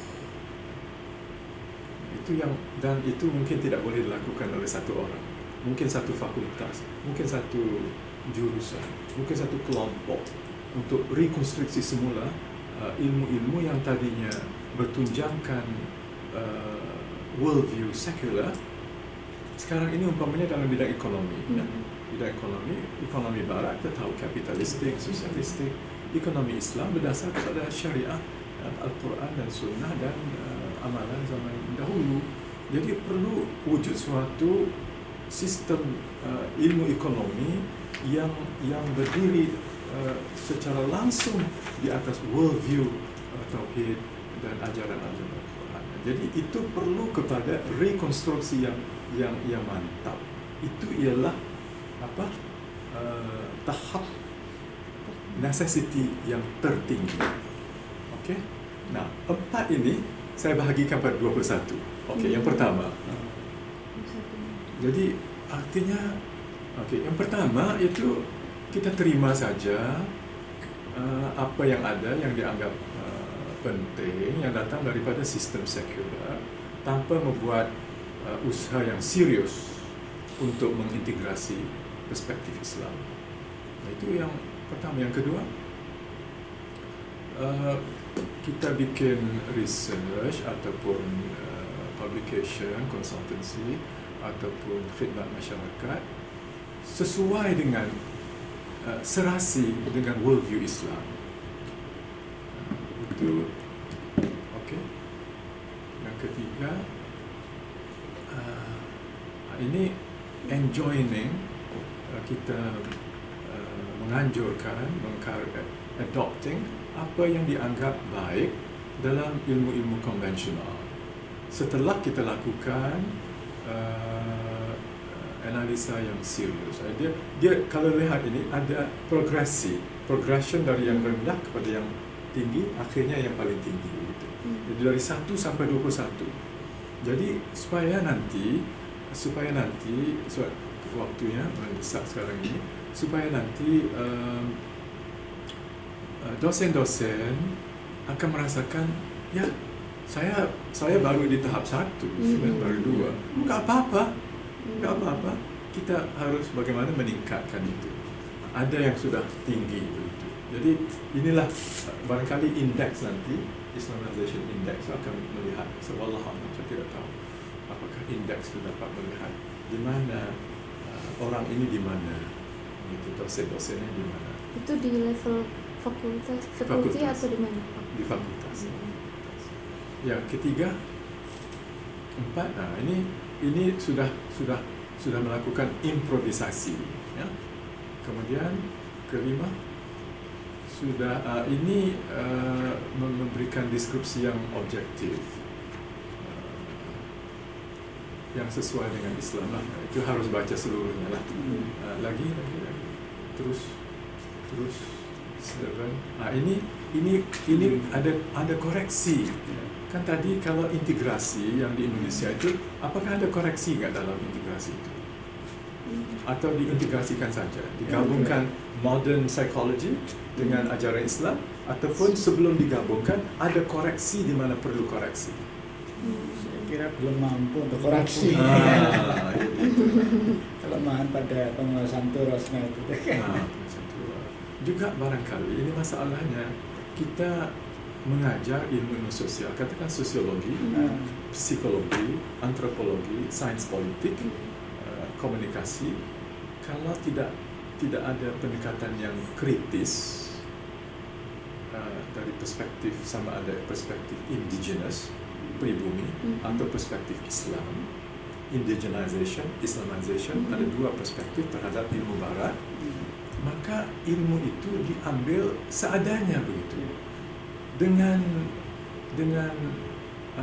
Dan itu mungkin tidak boleh dilakukan oleh satu orang, mungkin satu fakultas, mungkin satu jurusan, bukan satu kelompok untuk rekonstruksi semula ilmu-ilmu yang tadinya bertunjangkan worldview sekular. Sekarang ini umpamanya dalam bidang ekonomi, bidang ekonomi barat kita tahu kapitalistik, sosialistik. Ekonomi Islam berdasar kepada syariah, Al-Quran dan Sunnah dan amalan zaman dahulu. Jadi perlu wujud suatu sistem ilmu ekonomi yang berdiri secara langsung di atas worldview tauhid dan ajaran-ajaran Al-Quran. Jadi itu perlu kepada rekonstruksi yang mantap. Itu ialah tahap necessity yang tertinggi. Okey. Nah, 4 ini saya bahagikan pada 21. Okey, yang pertama. Jadi artinya yang pertama itu kita terima saja apa yang ada yang dianggap penting yang datang daripada sistem sekular tanpa membuat usaha yang serius untuk mengintegrasi perspektif Islam. Nah, itu yang pertama. Yang kedua, kita bikin research ataupun publication, consultancy ataupun khidmat masyarakat sesuai dengan serasi dengan worldview Islam. Itu okey. Yang ketiga, ini enjoining, kita menganjurkan, adopting apa yang dianggap baik dalam ilmu-ilmu konvensional. Setelah kita lakukan analisa yang serius, dia kalau lihat ini ada progression dari yang rendah kepada yang tinggi, akhirnya yang paling tinggi begitu. Jadi dari 1 sampai 21. Jadi supaya nanti waktunya mendesak sekarang ini, supaya nanti dosen-dosen akan merasakan, ya saya baru di tahap 1, baru 2, enggak apa-apa. Kita harus bagaimana meningkatkan itu. Ada yang sudah tinggi begitu. Jadi inilah barangkali indeks nanti, Islamization Index akan melihat. Wallahualam, saya tidak tahu apakah indeks itu dapat melihat di mana orang ini di mana, itu dosen-dosennya di mana. Itu di level fakulti atau di mana? Di fakultas. Ya, ketiga, 4. Nah, ini sudah melakukan improvisasi, ya. Kemudian kelima, sudah memberikan deskripsi yang objektif, yang sesuai dengan Islam lah. Itu harus baca seluruhnya lah. Lagi terus 7. Ini ada koreksi. Kan tadi kalau integrasi yang di Indonesia itu, apakah ada koreksi nggak dalam integrasi itu? Atau diintegrasikan saja, digabungkan modern psychology dengan ajaran Islam, ataupun sebelum digabungkan ada koreksi di mana perlu koreksi? Saya kira belum mampu untuk koreksi. Kelemahan pada penguasaan turasnya itu. Juga barangkali ini masalahnya, kita mengajar ilmu sosial, katakan sosiologi, psikologi, antropologi, sains politik, komunikasi, kalau tidak ada pendekatan yang kritis dari perspektif, sama ada perspektif indigenous, pribumi, atau perspektif Islam, indigenization, Islamization, ada 2 perspektif terhadap ilmu barat, maka ilmu itu diambil seadanya begitu, dengan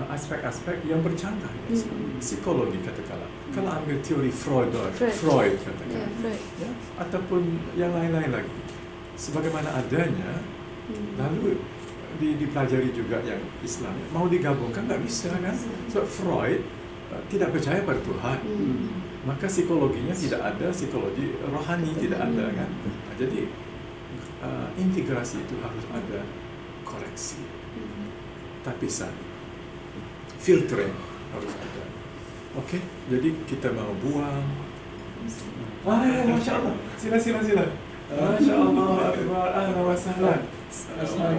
aspek-aspek yang bercanggah dengan Islam. Psikologi katakanlah, kalau ambil teori Freud katakan, ya, ataupun yang lain-lain lagi, sebagaimana adanya, lalu dipelajari juga yang Islam, mau digabungkan nggak bisa kan? So Freud tidak percaya pada Tuhan, maka psikologinya tidak ada, psikologi rohani tidak ada kan? Jadi integrasi itu harus ada koreksi, tapisan, filtering harus ada. Okey, jadi kita mau buang Masya Allah. Sila. Masya Allah. Akbar. Ahlan wa sahlan. Sila.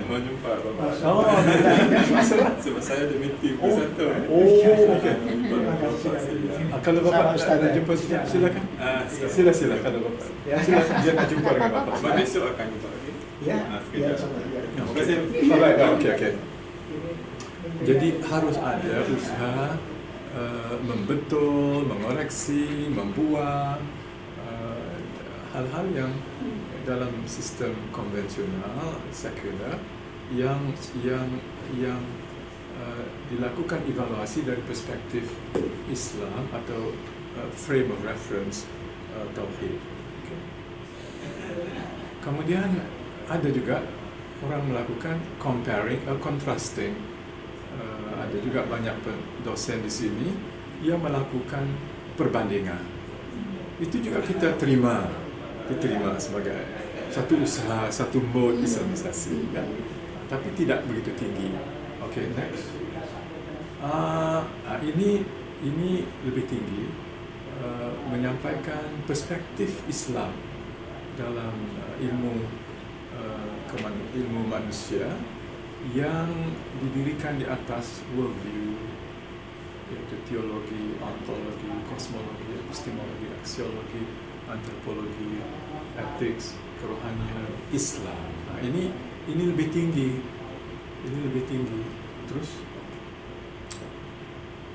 Mau jumpa Bapak. Oh, Sebab saya ada meeting ke satu. okey. Kalau Bapak Ustaz, nak jumpa silakan. Sila kalau Bapak. Silakan dia nak jumpa dengan Bapak. Bapak besok akan jumpa lagi. Ya, Sekejap. Terima kasih. Baik. Okey. Jadi harus ada usaha membetul, mengoreksi, membuang hal-hal yang dalam sistem konvensional sekular yang dilakukan evaluasi dari perspektif Islam atau frame of reference tauhid. Okay. Kemudian ada juga orang melakukan comparing, contrasting. Ada juga banyak dosen di sini yang melakukan perbandingan. Itu juga kita diterima sebagai satu usaha, satu mode Islamisasi, kan? Tapi tidak begitu tinggi. Okay, next. Ini lebih tinggi, menyampaikan perspektif Islam dalam ilmu manusia yang didirikan di atas worldview, yaitu teologi, ontologi, kosmologi, epistemologi, aksiologi, antropologi, ethics, kerohanian, Islam. Ini lebih tinggi. Terus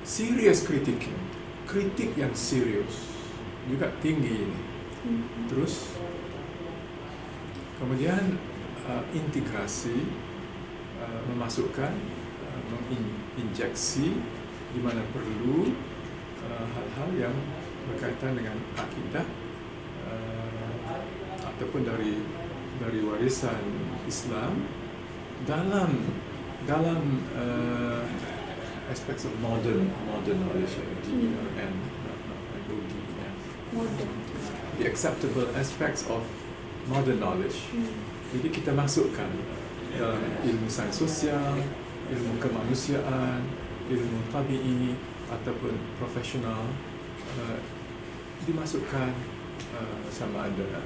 serious critiquing, kritik yang serius juga tinggi ini. Terus kemudian integrasi, memasukkan, menginjeksi di mana perlu hal-hal yang berkaitan dengan akidah ataupun dari warisan Islam dalam aspects of modern knowledge, the acceptable aspects of modern knowledge. Jadi kita masukkan dalam ilmu sains sosial, ilmu kemanusiaan, ilmu tabi'i ataupun profesional, dimasukkan sama ada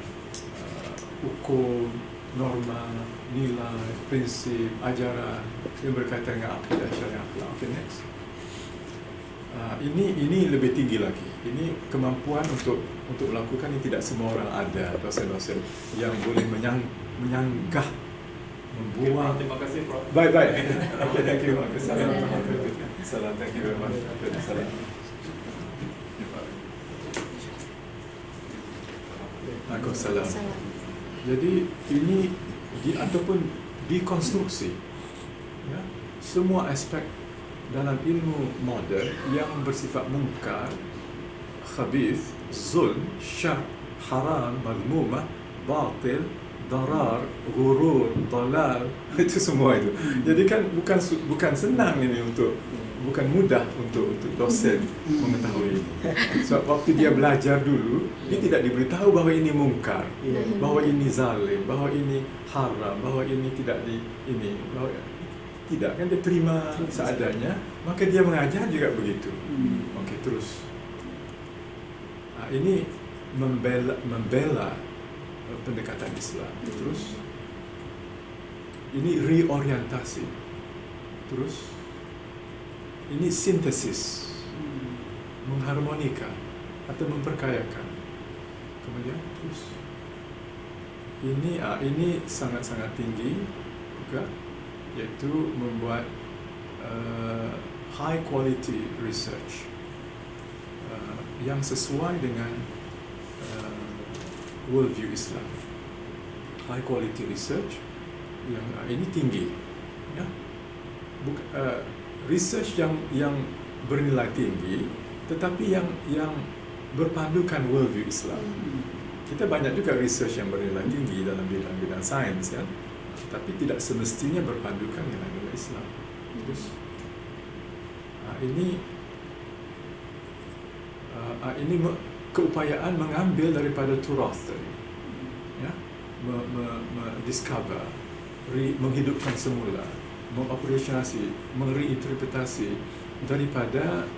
hukum, norma, nilai, prinsip, ajaran yang berkaitan dengan akidah syariah. Okay, next. Ini lebih tinggi lagi. Ini kemampuan untuk melakukan ini tidak semua orang ada, dosen-dosen yang boleh menyanggah, membuang. Terima kasih, Prof. Baik. Okay, thank you. Salam, thank you very much. Salam. Waalaikumsalam. Jadi ini ataupun dikonstruksi, ya, semua aspek dalam ilmu modern yang bersifat munkar, khabith, zulm, syar, haram, madmumah, batil, darar, ghurur, dalal, itu semua itu. Jadi kan bukan senang ini bukan mudah untuk dosen mengetahui ini. Sebab waktu dia belajar dulu, dia tidak diberitahu bahawa ini mungkar, bahawa ini zalim, bahawa ini haram, bahawa ini tidak tidak, kan dia terima seadanya, maka dia mengajar juga begitu. Okey, terus. Ini membela pendekatan Islam. Terus ini reorientasi. Terus ini sintesis, mengharmonika atau memperkayakan. Kemudian terus ini sangat-sangat tinggi juga, yaitu membuat high quality research yang sesuai dengan worldview Islam. High quality research yang ini tinggi, ya. Research yang bernilai tinggi, tetapi yang berpandukan worldview Islam. Kita banyak juga research yang bernilai tinggi dalam bidang-bidang sains, kan, tapi tidak semestinya berpandukan nilai-nilai Islam. Terus ini keupayaan mengambil daripada turath tadi, ya, discover menghidupkan semula, mengoperasionalisasi, mereinterpretasi daripada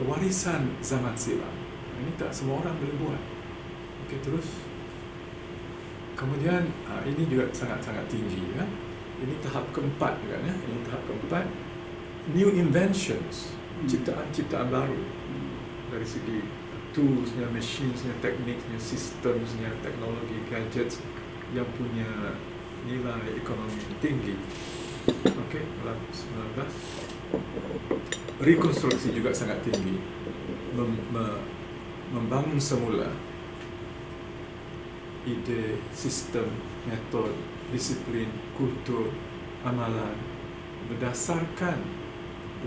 warisan zaman silam. Ini tak semua orang boleh buat. Okey, terus kemudian ini juga sangat-sangat tinggi kan. Ini tahap keempat kan ya. Ini tahap keempat, new inventions, ciptaan-ciptaan baru dari segi toolsnya, machinesnya, tekniknya, sistemnya, teknologi, gadgets yang punya nilai ekonomi tinggi. Okey, 19. Rekonstruksi juga sangat tinggi. Membangun semula ide, sistem, metod, disiplin, kultur, amalan berdasarkan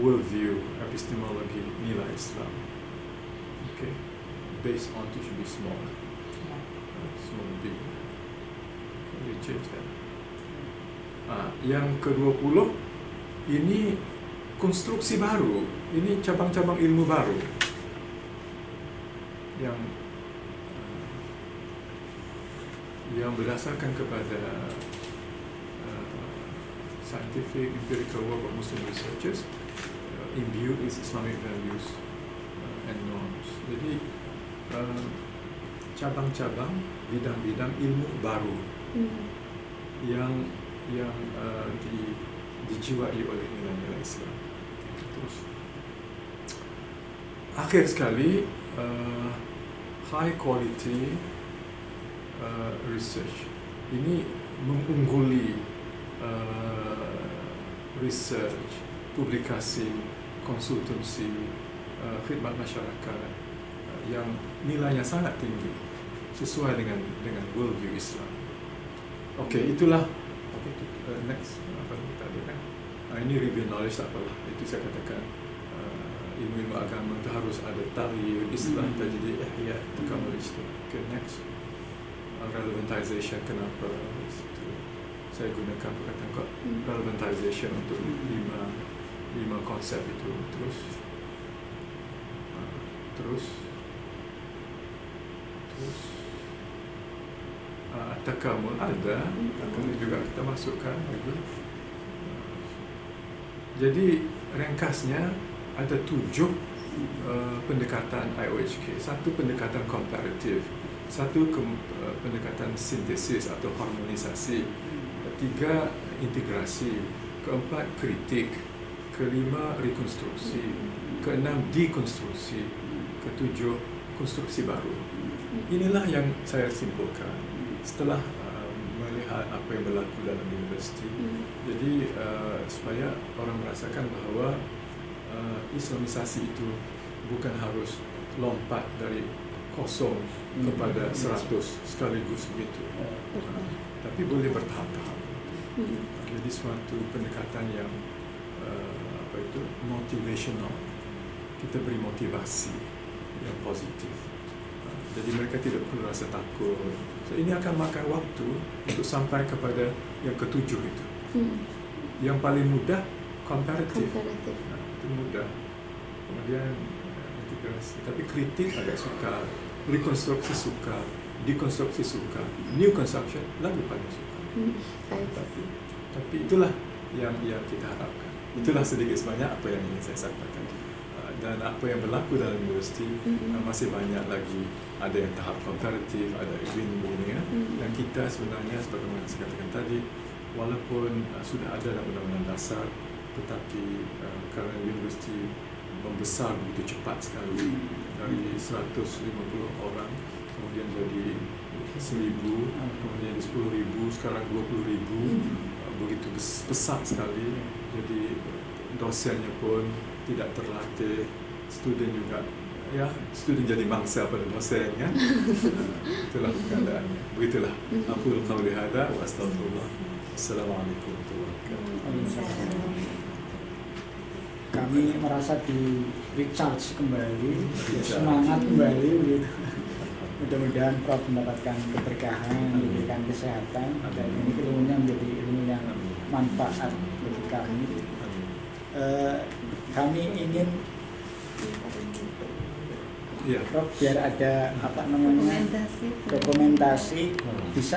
worldview, epistemologi, nilai Islam. Okay, based on to should be small, small big. We change that. Yang ke-20 ini konstruksi baru, ini cabang-cabang ilmu baru yang berdasarkan kepada scientific empirical work of Muslim researchers, imbued with Islamic values and norms. Jadi cabang-cabang, bidang-bidang ilmu baru yang dijiwai oleh nilai-nilai Islam. Terus akhir sekali, high quality research ini mengungguli research, publikasi, konsultansi, khidmat masyarakat yang nilainya sangat tinggi sesuai dengan worldview Islam. Okey, itulah. Next, apa tadi kan? Ini review knowledge, tak apalah. Itu saya katakan ilmu-ilmu agama itu harus ada tahyir, Islam, tajdid, ihya, takamul ijtimai. Okay, next. Relevantization, kenapa saya gunakan perkataan relevantization untuk lima konsep itu. Terus takamul ada, takamul juga kita masukkan lagi. Jadi ringkasnya ada 7 pendekatan IOHK. Satu pendekatan komparatif, satu pendekatan sintesis atau harmonisasi, 3 integrasi, keempat kritik, kelima rekonstruksi, keenam dekonstruksi, ketujuh konstruksi baru. Inilah yang saya simpulkan setelah melihat apa yang berlaku dalam universiti. Jadi supaya orang merasakan bahawa Islamisasi itu bukan harus lompat dari 0 kepada 100 sekaligus begitu, tapi boleh bertahap-tahap. Jadi suatu pendekatan yang motivational, kita beri motivasi yang positif. Jadi mereka tidak perlu rasa takut. So, ini akan makan waktu untuk sampai kepada yang ke-7 itu. Yang paling mudah komparatif. Itu mudah. Kemudian integrasi. Tapi kritik agak sukar, rekonstruksi sukar, dekonstruksi sukar, new construction lagi paling sukar. Tapi itulah yang kita harapkan. Itulah sedikit sebanyak apa yang ingin saya sampaikan. Dan apa yang berlaku dalam universiti masih banyak lagi. Ada yang tahap komparatif, ada begini ya. Dan kita sebenarnya sebagaimana saya katakan tadi, walaupun sudah ada dalam undang-undang dasar, tetapi kerana universiti membesar begitu cepat sekali, dari 150 orang kemudian jadi 1,000, kemudian jadi 10,000, sekarang 20,000, begitu pesat sekali. Jadi dosennya pun tidak terlatih, student juga, ya, student jadi mangsa pada dosen kan. Itulah keadaannya. Begitulah. Aqulu qawli hadza wa astaghfirullah. Assalamualaikum warahmatullahi wabarakatuh. Kami merasa di recharge kembali, semangat kembali begitu. Mudah-mudahan Prof mendapatkan keberkahan, diberikan kesehatan, dan ini ilmunya menjadi ilmu yang manfaat bagi kami. Kami ingin Prof biar ada apa namanya dokumentasi bisa